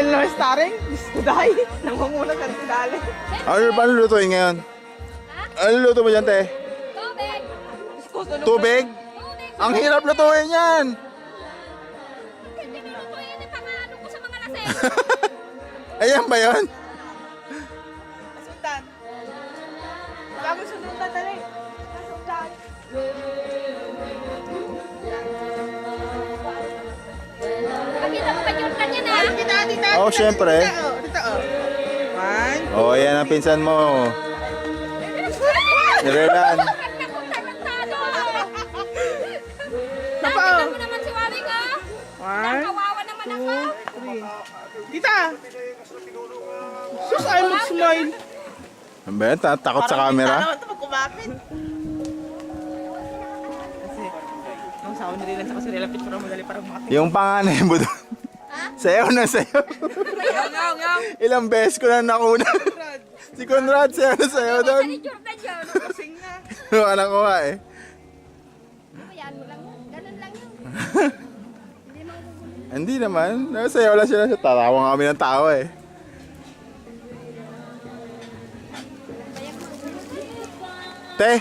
Dahil no starring, iskuday. Nangunguna sa sidali. Paano lutuin ngayon? Ano luto mo dyan, te? Tubig! Tubig? Tubig! Ang hirap lutuin yan! Hindi nilutuin yung pang-ano ko sa mga laseng. Ayan ba yun? Sundan. Bago sundan dali. Sundan. Pakita mo ba Jordan yan ah? Tita. Oo, syempre. Dito. One. Oh, yan ang pinsan mo. Nirelan. Kanta ko tarantado ah. Papa. Nakita mo naman si Wawing ah. One. Kawawa naman ako. Three. Tita. Sus, ayaw mag-smile. Ano ba yan? Takot sa camera? Parang ito magkumapit. Kasi, nung sa ni Rilan sa kasi Rilan picture mo dali parang makating. Yung panganay mo doon. Sayaw na sayaw. Ngaw. Ilang beses ko na nakuna. Si Conrad, sayaw na sayaw doon. Ni Jordan yun. Kasing na. Alam ko nga eh. Ayan mo lang yun. Ganun lang yun. Hindi naman. Sayaw lang sila. Tatawa kami ng tao eh. Te,